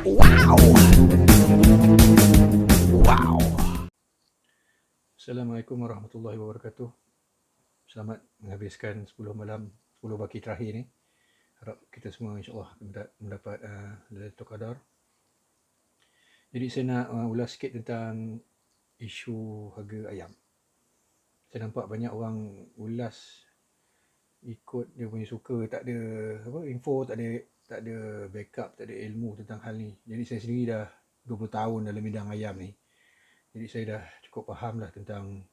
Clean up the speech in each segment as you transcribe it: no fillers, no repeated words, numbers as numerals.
Wow. Wow. Assalamualaikum warahmatullahi wabarakatuh. Selamat menghabiskan 10 malam, 10 pagi terakhir ni. Harap kita semua insyaAllah mendapat Lailatul Qadar. Jadi saya nak ulas sikit tentang isu harga ayam. Saya nampak banyak orang ulas ikut dia punya suka, tak ada info, tak ada backup, tak ada ilmu tentang hal ni. Jadi saya sendiri dah 20 tahun dalam bidang ayam ni. Jadi saya dah cukup faham lah tentang,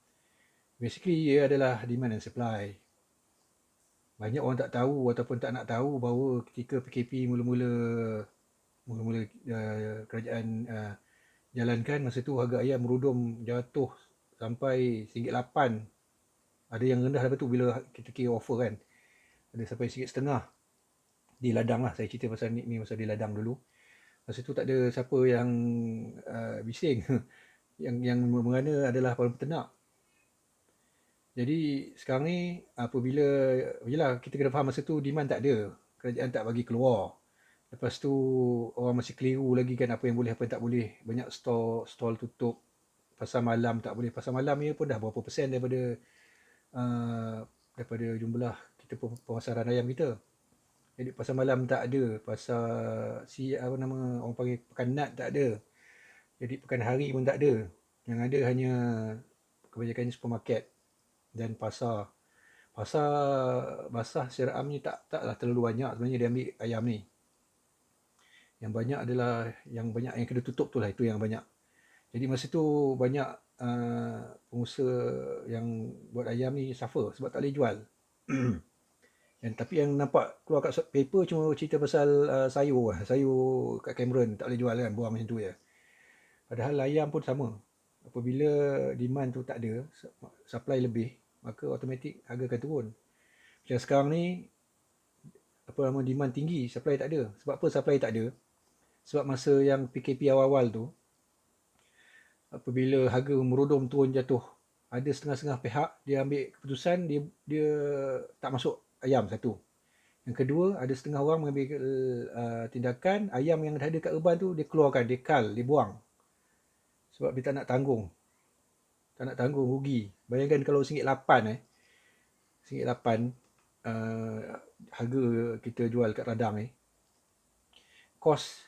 basically ia adalah demand and supply. Banyak orang tak tahu ataupun tak nak tahu bahawa ketika PKP mula-mula kerajaan jalankan, masa tu harga ayam merudum jatuh sampai RM1.8. Ada yang rendah lepas tu bila kita kira offer kan. Ada sampai RM1.5 di ladang lah. Saya cerita pasal ni pasal di ladang dulu. Masa tu tak ada siapa yang bising. yang mengena adalah para peternak. Jadi sekarang ni apabila, yelah kita kena faham masa tu demand tak ada. Kerajaan tak bagi keluar. Lepas tu orang masih keliru lagi kan apa yang boleh, apa yang tak boleh. Banyak stall tutup. Pasar malam tak boleh. Pasar malam ni pun dah berapa persen daripada jumlah kita pemasaran ayam kita. Jadi pasar malam tak ada. Pasar orang panggil pekan nat tak ada. Jadi pekan hari pun tak ada. Yang ada hanya kebanyakannya supermarket dan pasar basah secara am ni taklah terlalu banyak sebenarnya dia ambil ayam ni. Yang banyak adalah yang kena tutup tu lah, itu yang banyak. Jadi masa tu banyak pengusaha yang buat ayam ni suffer sebab tak boleh jual. Tapi yang nampak keluar kat paper cuma cerita pasal sayur kat Cameron tak boleh jual kan, buang macam tu je. Padahal ayam pun sama. Apabila demand tu tak ada, supply lebih, maka automatik harga akan turun. Macam sekarang ni, demand tinggi, supply tak ada. Sebab apa supply tak ada? Sebab masa yang PKP awal-awal tu, apabila harga merudum turun jatuh, ada setengah-setengah pihak dia ambil keputusan dia tak masuk ayam satu. Yang kedua, ada setengah orang mengambil tindakan ayam yang ada kat urban tu dia keluarkan, dia cull, dia buang. Sebab dia tak nak tanggung. Tak nak tanggung rugi. Bayangkan kalau RM1.8 RM1.8 harga kita jual kat radang ni. Kos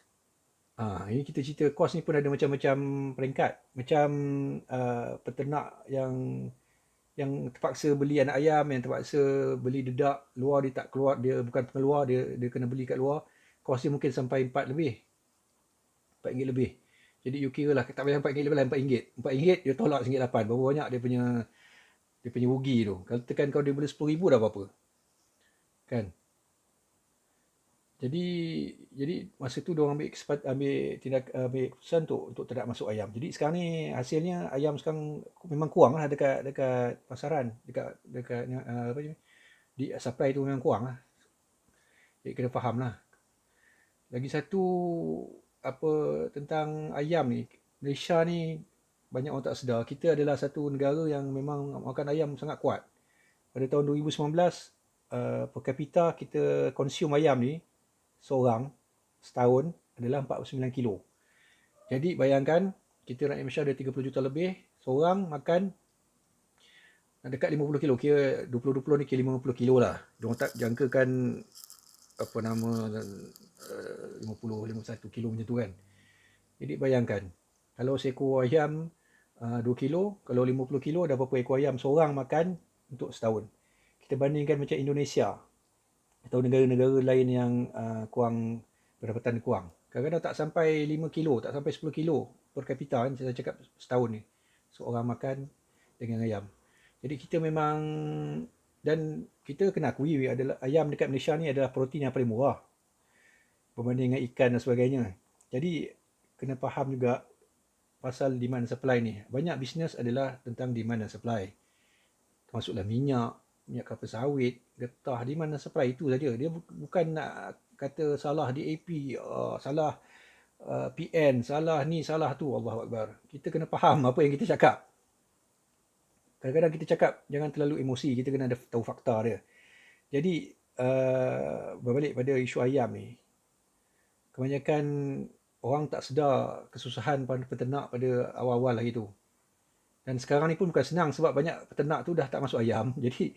ini kita cerita kos ni pun ada macam-macam peringkat. Macam peternak yang terpaksa beli anak ayam, yang terpaksa beli dedak luar, dia tak keluar, dia bukan pengeluar, dia kena beli kat luar. Kos dia mungkin sampai RM4 lebih. Jadi you kira lah, tak payah RM4 lebih lah, RM4. RM4 dia tolak RM1.8. Berapa banyak dia punya rugi tu. Kalau tekan kau dia boleh RM10,000 dah apa-apa. Kan? Jadi masa tu diorang ambil keputusan untuk tidak masuk ayam. Jadi sekarang ni hasilnya ayam sekarang memang kurang lah dekat pasaran, dekat di supply tu memang kurang lah. Jadi kena faham lah. Lagi satu tentang ayam ni, Malaysia ni banyak orang tak sedar, kita adalah satu negara yang memang makan ayam sangat kuat. Pada tahun 2019 per kapita kita konsum ayam ni seorang setahun adalah 49 kilo. Jadi bayangkan kita rakyat Malaysia ada 30 juta lebih, seorang makan dekat 50 kilo. Kira 20-20 ni kira 50 kilo lah. Diorang tak jangkakan 50-51 kilo macam tu kan. Jadi bayangkan kalau seekor ayam 2 kilo, kalau 50 kilo dah berapa ekor ayam seorang makan untuk setahun. Kita bandingkan macam Indonesia atau negara-negara lain yang pendapatan kurang. Kadang-kadang tak sampai 5 kilo, tak sampai 10 kilo per kapita kan, saya cakap setahun ni. Seorang makan dengan ayam. Jadi kita memang, dan kita kena akui adalah ayam dekat Malaysia ni adalah protein yang paling murah berbanding dengan ikan dan sebagainya. Jadi kena faham juga pasal demand dan supply ni. Banyak bisnes adalah tentang demand dan supply. Termasuklah minyak kelapa sawit, getah, demand dan supply itu saja. Dia bukan nak kata salah DAP, salah PN, salah ni, salah tu. Allahu Akbar. Kita kena faham apa yang kita cakap. Kadang-kadang kita cakap jangan terlalu emosi, kita kena ada tahu fakta dia. Jadi berbalik pada isu ayam ni, kebanyakan orang tak sedar kesusahan pada peternak pada awal-awal hari tu. Dan sekarang ni pun bukan senang sebab banyak peternak tu dah tak masuk ayam. Jadi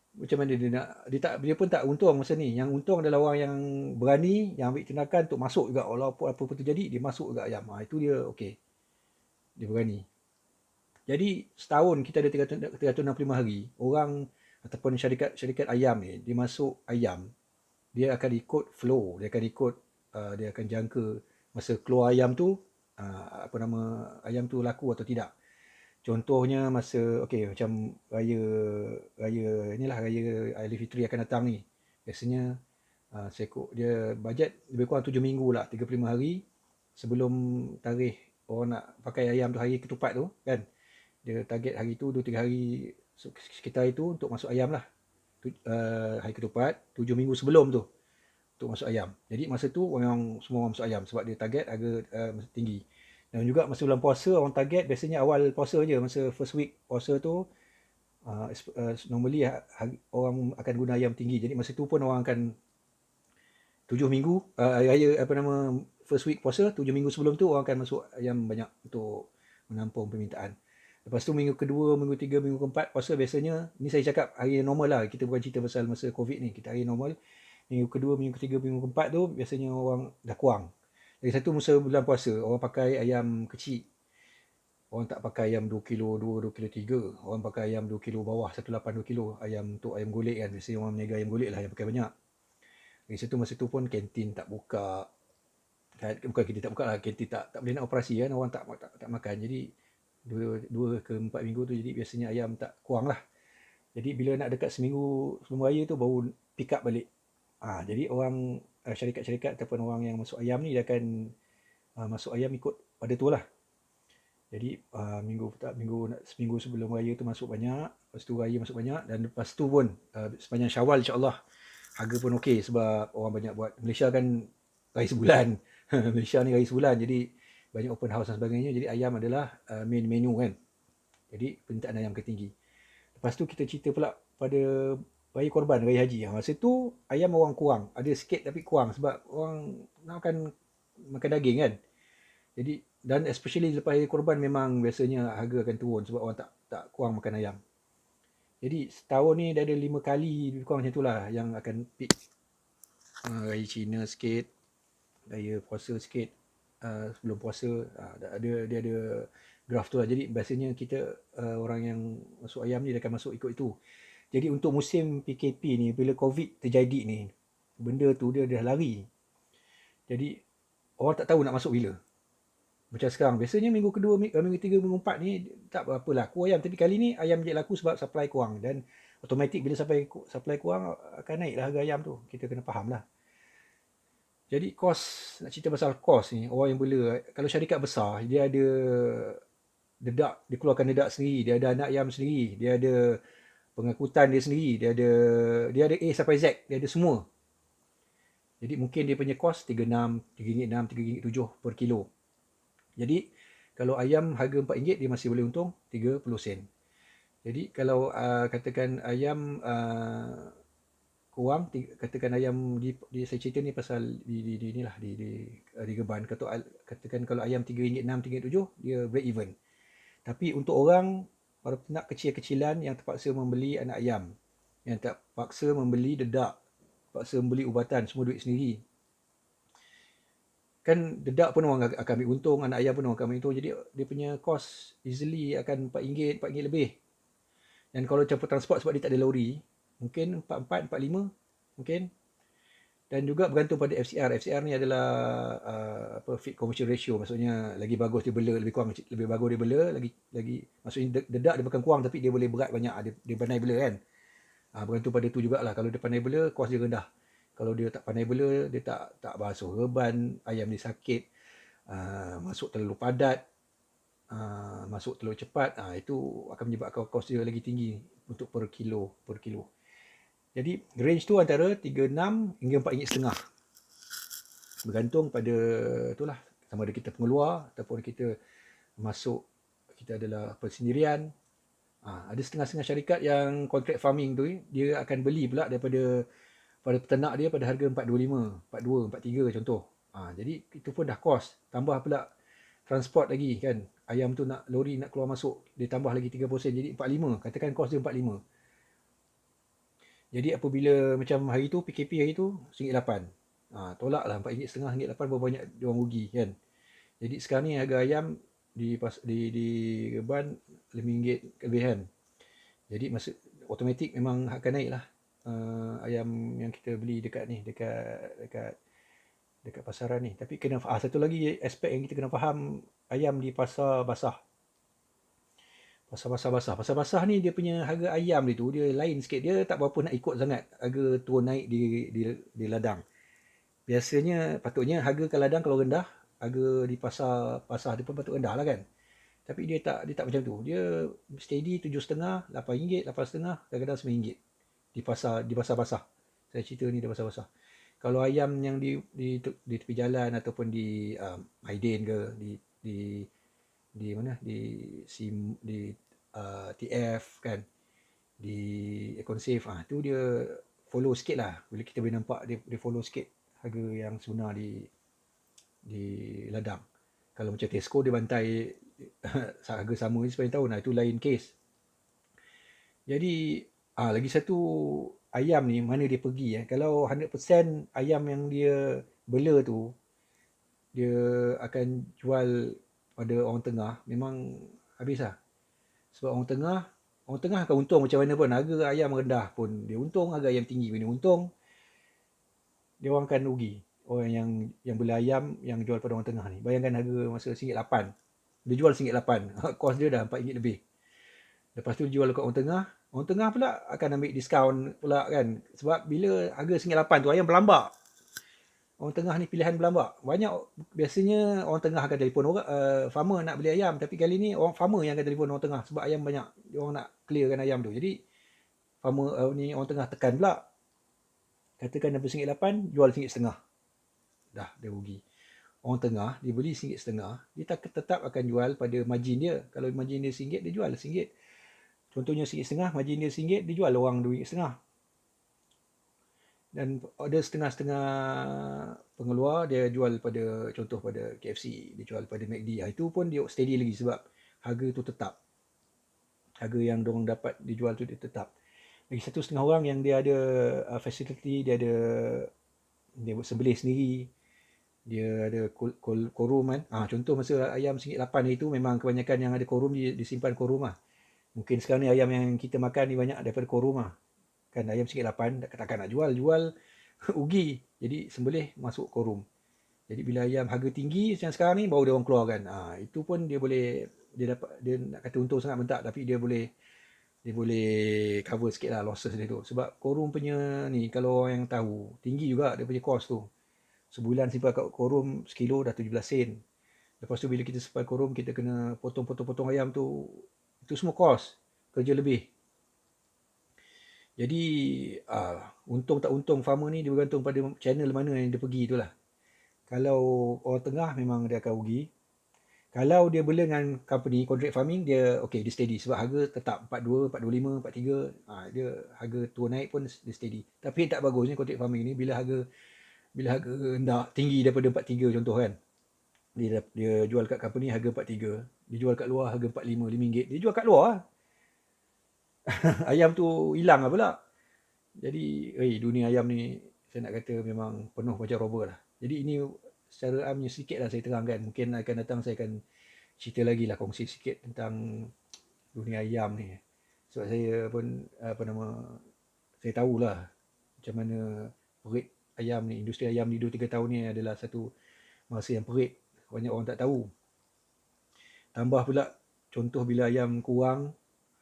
macam mana dia nak, dia pun tak untung masa ni. Yang untung adalah orang yang berani, yang ambil tindakan untuk masuk juga, walaupun apa-apa terjadi dia masuk juga ayam. Itu dia okey. Dia berani. Jadi setahun kita ada 365 hari. Orang ataupun syarikat ayam ni, dia masuk ayam, dia akan ikut flow, dia akan ikut dia akan jangka masa keluar ayam tu, ayam tu laku atau tidak. Contohnya masa macam raya Aidilfitri akan datang ni. Biasanya seekor dia bajet lebih kurang 7 minggu lah, 35 hari sebelum tarikh orang nak pakai ayam tu, hari ketupat tu kan. Dia target hari tu 2-3 hari sekitar itu untuk masuk ayam lah. Hari ketupat 7 minggu sebelum tu untuk masuk ayam. Jadi masa tu semua orang masuk ayam sebab dia target harga tinggi. Dan juga masa bulan puasa orang target biasanya awal puasa je, masa first week puasa tu normally orang akan guna ayam tinggi. Jadi masa tu pun orang akan 7 minggu first week puasa, 7 minggu sebelum tu orang akan masuk ayam banyak untuk menampung permintaan. Lepas tu minggu kedua, minggu tiga, minggu keempat puasa biasanya, ni saya cakap hari normal lah, kita bukan cerita pasal masa Covid ni, kita hari normal. Minggu kedua, minggu ketiga, minggu keempat tu biasanya orang dah kurang. Lagi satu masa bulan puasa, orang pakai ayam kecil. Orang tak pakai ayam 2 kilo 2 kilo 3. Orang pakai ayam 2 kilo bawah, 1.8 2 kilo. Ayam untuk ayam golek kan. Biasanya orang meniaga ayam golek lah yang pakai banyak. Lagi satu masa tu pun kantin tak buka. Bukan kantin tak buka lah, kantin tak boleh nak operasi kan. Orang tak makan. Jadi 2 ke 4 minggu tu jadi biasanya ayam tak kurang lah. Jadi bila nak dekat seminggu sebelum raya tu baru pick up balik. Jadi orang syarikat-syarikat ataupun orang yang masuk ayam ni dia akan masuk ayam ikut pada tu lah. Jadi seminggu sebelum raya tu masuk banyak, lepas tu raya masuk banyak, dan lepas tu pun sepanjang Syawal insya-Allah harga pun okey sebab orang banyak buat. Malaysia kan raya sebulan. Malaysia ni raya sebulan, jadi banyak open house dan sebagainya. Jadi ayam adalah main menu kan. Jadi permintaan ayam akan tinggi. Lepas tu kita cerita pula pada raya korban, raya haji. Masa tu ayam orang kurang. Ada sikit tapi kurang sebab orang nak makan daging kan. Jadi dan especially lepas raya korban memang biasanya harga akan turun sebab orang tak kurang makan ayam. Jadi setahun ni dia ada 5 kali lebih kurang macam itulah yang akan peak. Raya Cina sikit, raya puasa sikit, sebelum puasa dia ada graf tu lah. Jadi biasanya kita orang yang masuk ayam ni dia akan masuk ikut itu. Jadi untuk musim PKP ni, bila COVID terjadi ni, benda tu dia dah lari. Jadi orang tak tahu nak masuk bila. Macam sekarang, biasanya minggu kedua, minggu tiga, minggu empat ni tak apa laku ayam. Tapi kali ni ayam je laku sebab supply kurang. Dan automatik bila supply kurang akan naiklah harga ayam tu. Kita kena faham lah. Jadi nak cerita pasal kos ni, orang yang bela, kalau syarikat besar, dia ada dedak, dia keluarkan dedak sendiri, dia ada anak ayam sendiri, dia ada pengangkutan dia sendiri, dia ada A sampai Z, dia ada semua. Jadi mungkin dia punya kos RM3.6, RM3.6, RM3.7 per kilo. Jadi kalau ayam harga RM4 dia masih boleh untung 30 sen. Jadi kalau katakan ayam kurang, katakan ayam saya cerita ni pasal di Geban, katakan kalau ayam RM3.6, RM3.7 dia break even. Tapi untuk orang para peternak kecil-kecilan yang terpaksa membeli anak ayam, yang terpaksa membeli dedak, terpaksa membeli ubatan, semua duit sendiri. Kan dedak pun orang akan ambil untung, anak ayam pun orang akan ambil untung. Jadi dia punya kos easily akan RM4 lebih. Dan kalau campur transport sebab dia tak ada lori, mungkin 44, 45 mungkin. Dan juga bergantung pada FCR. FCR ni adalah feed conversion ratio. Maksudnya lagi bagus dia bela, lebih bagus dia bela, lagi maksudnya dedak dia bukan kurang tapi dia boleh berat banyak. Dia pandai bela kan. Bergantung pada tu jugalah. Kalau dia pandai bela, kos dia rendah. Kalau dia tak pandai bela, dia tak basuh reban, ayam dia sakit, masuk terlalu padat, masuk terlalu cepat, itu akan menyebabkan kos dia lagi tinggi untuk per kilo. Jadi range tu antara RM3.6 hingga RM4.5. Bergantung pada itulah, sama ada kita pengeluar ataupun kita adalah persendirian. Ada setengah-setengah syarikat yang contract farming tu, dia akan beli pula daripada peternak dia pada harga RM4.25, RM42, RM43 contoh. Jadi itu pun dah kos. Tambah pula transport lagi kan. Ayam tu nak lori nak keluar masuk, dia tambah lagi 30 sen. Jadi 45. Katakan kos dia 45. Jadi apabila macam hari tu, PKP hari tu, RM1.8. Tolak lah RM4.5, RM1.8 berapa banyak dia orang rugi kan. Jadi sekarang ni harga ayam di Reban RM5 kelebihan. Jadi masa automatik memang akan naik lah. Ayam yang kita beli dekat ni, dekat pasaran ni. Tapi kena satu lagi aspek yang kita kena faham, ayam di pasar basah. Pasar basah ni dia punya harga ayam dia tu dia lain sikit. Dia tak berapa nak ikut sangat harga turun naik di ladang. Biasanya patutnya harga kat ladang kalau rendah, harga di pasar dia pun patut rendah lah kan. Tapi dia tak macam tu. Dia steady RM7.5, RM8, RM8.5, kadang-kadang RM9 di pasar basah. Saya cerita ni di pasar basah. Kalau ayam yang di tepi jalan ataupun di Maidin ke, di mana, di TF kan, di Econsave, tu dia follow sikit lah. Bila kita boleh nampak dia follow sikit harga yang sebenar di ladang. Kalau macam Tesco dia bantai harga sama je sepanjang tahun, itu lain case. Jadi lagi satu, ayam ni mana dia pergi. Kalau 100% ayam yang dia bela tu dia akan jual pada orang tengah, memang habis lah. Sebab orang tengah akan untung macam mana pun. Harga ayam rendah pun dia untung, harga ayam tinggi pun dia untung. Dia orang akan rugi. Orang yang bela ayam yang jual pada orang tengah ni. Bayangkan harga masa RM1.8. Dia jual RM1.8. Kos dia dah RM4 lebih. Lepas tu dia jual kat orang tengah pula akan ambil diskaun pula kan. Sebab bila harga RM1.8 tu ayam berlambak. Orang tengah ni pilihan berlambak. Banyak biasanya orang tengah akan telefon orang, farmer nak beli ayam. Tapi kali ni orang farmer yang akan telefon orang tengah. Sebab ayam banyak. Dia orang nak clearkan ayam tu. Jadi farmer ni orang tengah tekan pula. Katakan dapat RM1.8, jual RM1.5. Dah, dia rugi. Orang tengah, dia beli RM1.5, dia tetap akan jual pada margin dia. Kalau margin dia RM1, dia jual RM1. Contohnya RM1.5, margin dia RM1, dia jual orang RM2.5. Dan ada setengah-setengah pengeluar, dia jual pada, contoh pada KFC, dia jual pada McD. Itu pun dia steady lagi sebab harga tu tetap. Harga yang diorang dapat dijual tu dia tetap. Lagi satu setengah orang yang dia ada facility, dia buat sembelih sendiri, dia ada korum kan. Contoh masa ayam RM1.8 itu memang kebanyakan yang ada korum disimpan korum lah. Mungkin sekarang ni ayam yang kita makan ni banyak daripada korum lah. Kan ayam RM1.8 takkan nak jual rugi. Jadi sembelih masuk korum. Jadi bila ayam harga tinggi macam sekarang ni baru dia orang keluarkan. Itu pun dia nak kata untung sangat pun tak, tapi dia boleh cover sikit lah losses dia tu. Sebab korum punya ni kalau orang yang tahu tinggi juga dia punya cost tu. Sebulan simpan kat korum sekilo dah 17 sen. Lepas tu bila kita simpan korum, kita kena potong ayam tu. Itu semua kos. Kerja lebih. Jadi untung tak untung farmer ni dia bergantung pada channel mana yang dia pergi tu lah. Kalau orang tengah memang dia akan rugi. Kalau dia bela dengan company, contract farming, dia steady. Sebab harga tetap 42, 425, 43. Dia harga turun naik pun dia steady. Tapi tak bagusnya contract farming ni bila harga rendah, tinggi daripada 43 contoh kan. Dia jual kat company harga 43. Dia jual kat luar harga 45, RM5. Dia jual kat luar lah. Ayam tu hilang lah pula. Jadi dunia ayam ni saya nak kata memang penuh macam robber lah. Jadi ini secara amnya sikit lah saya terangkan. Mungkin akan datang saya akan cerita lagi lah, kongsi sikit tentang dunia ayam ni. Sebab saya pun saya tahulah macam mana perit ayam ni, industri ayam ni 2-3 tahun ni adalah satu masa yang perit. Banyak orang tak tahu. Tambah pula contoh bila ayam kurang,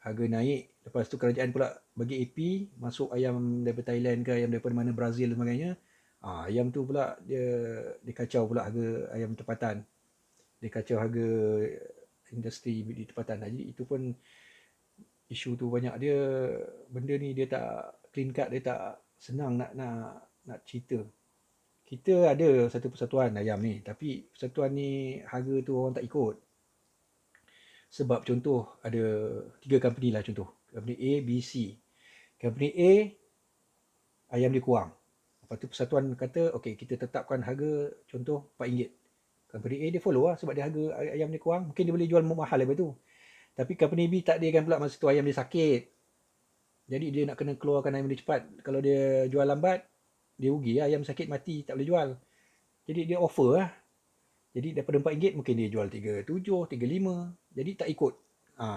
harga naik. Lepas tu kerajaan pula bagi AP, masuk ayam daripada Thailand ke ayam daripada mana, Brazil dan sebagainya. Ayam tu pula dia kacau pula harga ayam tempatan. Dia kacau harga industri di tempatan. Jadi itu pun isu tu banyak. Benda ni dia tak clean cut, dia tak senang nak cerita. Kita ada satu persatuan ayam ni, tapi persatuan ni harga tu orang tak ikut. Sebab contoh ada 3 company lah contoh. Company A, B, C. Company A ayam dia kurang. Lepas tu persatuan kata, okey kita tetapkan harga contoh RM4. Company A dia follow lah sebab dia harga ayam dia kurang. Mungkin dia boleh jual mahal daripada tu. Tapi company B takdirkan pula masa tu ayam dia sakit. Jadi dia nak kena keluarkan ayam dia cepat. Kalau dia jual lambat, dia rugi lah. Ayam sakit mati, tak boleh jual. Jadi dia offer lah. Jadi daripada RM4 mungkin dia jual RM37, RM35. Jadi tak ikut.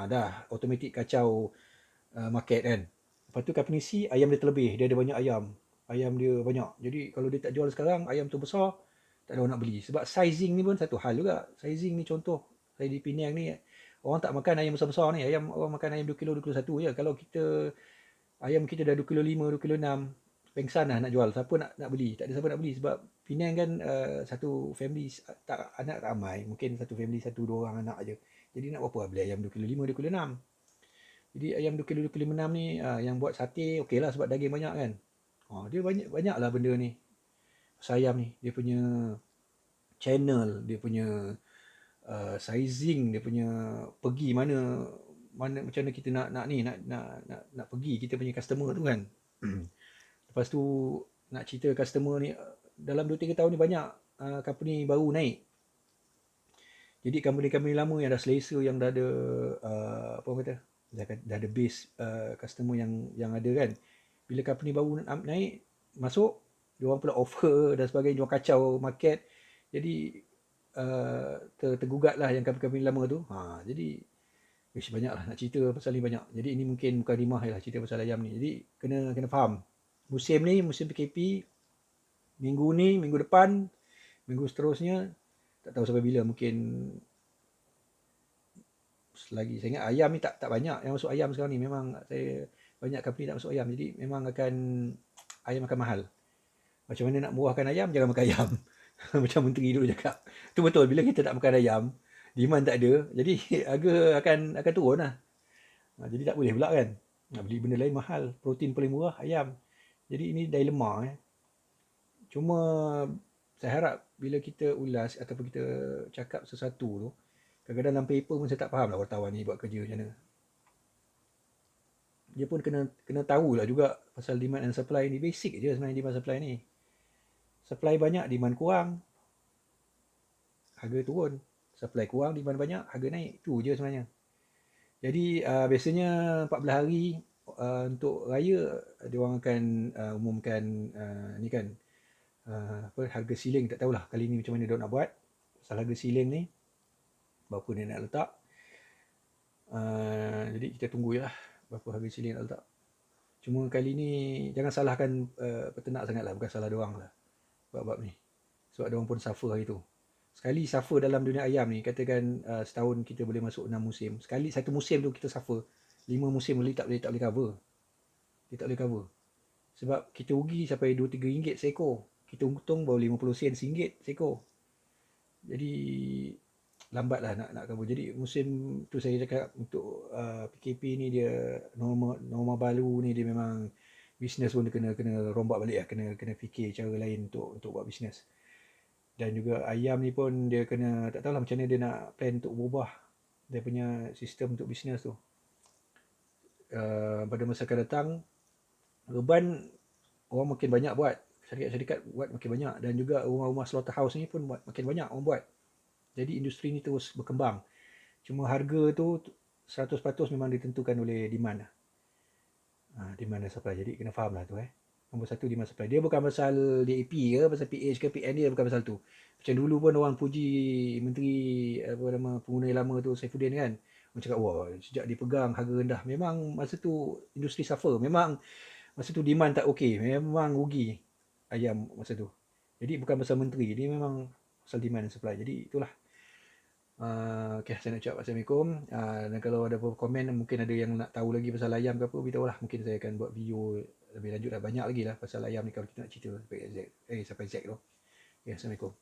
Dah automatik kacau market kan. Lepas tu company C, ayam dia terlebih. Dia ada banyak ayam. Ayam dia banyak. Jadi kalau dia tak jual sekarang, ayam tu besar, tak ada orang nak beli. Sebab sizing ni pun satu hal juga. Sizing ni contoh, saya di Penang ni, orang tak makan ayam besar-besar ni. Orang makan ayam 2 kilo, 2 kilo 1 je. Kalau kita, ayam kita dah 2 kilo 5, 2 kilo 6, pengsan lah nak jual. Siapa nak beli? Tak ada siapa nak beli. Sebab Penang kan satu family, tak anak ramai. Mungkin satu family, 1-2 orang anak aje. Jadi nak berapa beli ayam 2 kilo 5, 2 kilo 6. Jadi ayam 2 kilo 2 kilo 6 ni yang buat sate okey lah sebab daging banyak kan. Dia banyak lah benda ni. Pasal ayam ni, dia punya channel, dia punya sizing, dia punya pergi mana macam mana kita nak pergi kita punya customer tu kan. Lepas tu nak cerita customer ni dalam 2-3 tahun ni banyak company baru naik. Jadi company-company lama yang dah selesa, yang dah ada apa orang kata, dah ada base customer yang ada kan. Bila company baru naik, masuk, dia orang pula offer dan sebagainya, dia orang kacau market. Jadi tergugat lah yang company lama tu. Jadi banyak lah nak cerita pasal ni banyak. Jadi ini mungkin bukan rimah lah cerita pasal ayam ni. Jadi kena faham. Musim ni, musim PKP, minggu ni, minggu depan, minggu seterusnya, tak tahu sampai bila. Mungkin selagi, saya ingat ayam ni tak banyak yang masuk ayam sekarang ni. Memang saya banyak company tak masuk ayam. Jadi memang ayam akan mahal. Macam mana nak murahkan ayam, jangan makan ayam. Macam menteri dulu cakap. Tu betul, bila kita tak makan ayam, demand tak ada, jadi harga akan turun lah. Jadi tak boleh pula kan. Nak beli benda lain mahal. Protein paling murah, ayam. Jadi ini dilema. Cuma saya harap bila kita ulas ataupun kita cakap sesuatu tu, kadang-kadang dalam paper pun saya tak faham lah wartawan ni buat kerja macam mana. Dia pun kena tahulah juga pasal demand and supply ni. Basic je sebenarnya demand supply ni. Supply banyak, demand kurang, harga turun. Supply kurang, demand banyak, harga naik. Tu je sebenarnya. Jadi biasanya 14 hari untuk raya, dia orang akan umumkan ni kan, harga ceiling. Tak tahulah kali ni macam mana dia nak buat pasal harga ceiling ni, berapa dia nak letak. Jadi kita tunggu je lah berapa harga ceiling nak letak. Cuma kali ni jangan salahkan peternak sangat lah, bukan salah diorang lah bab ni. Sebab diorang pun suffer hari tu. Sekali suffer dalam dunia ayam ni, katakan setahun kita boleh masuk 6 musim. Sekali satu musim tu kita suffer, 5 musim boleh tak boleh cover. Dia tak boleh cover. Sebab kita rugi sampai RM2-3 seekor. Kita untung baru 50 sen, RM1 seekor. Jadi lambatlah nak cover. Jadi musim tu saya cakap untuk PKP ni, dia norma baru ni, dia memang bisnes pun dia kena rombak balik lah, kena fikir cara lain untuk buat bisnes. Dan juga ayam ni pun dia kena, tak tahulah macam mana dia nak plan untuk berubah dia punya sistem untuk bisnes tu. Pada masa akan datang, Urban orang makin banyak buat, syarikat-syarikat buat makin banyak, dan juga rumah-rumah slaughterhouse ni pun makin banyak orang buat. Jadi industri ni terus berkembang. Cuma harga tu 100% memang ditentukan oleh demand lah. Demand dan supply. Jadi kena faham lah tu. Nombor satu, demand supply. Dia bukan pasal DAP ke, pasal PH ke, PN dia, bukan pasal tu. Macam dulu pun orang puji Menteri pengguna lama tu, Saifuddin kan. Orang cakap, wah, sejak dia pegang harga rendah. Memang masa tu industri suffer. Memang masa tu demand tak okey. Memang rugi ayam masa tu. Jadi bukan pasal menteri. Dia memang pasal demand dan supply. Jadi itulah. Okay, saya nak cakap Assalamualaikum. Dan kalau ada apa-apa komen, mungkin ada yang nak tahu lagi pasal ayam ke apa, beritahu lah. Mungkin saya akan buat video lebih lanjut lah. Banyak lagi lah pasal ayam ni kalau kita nak cerita sampai Z tu. Okay, Assalamualaikum.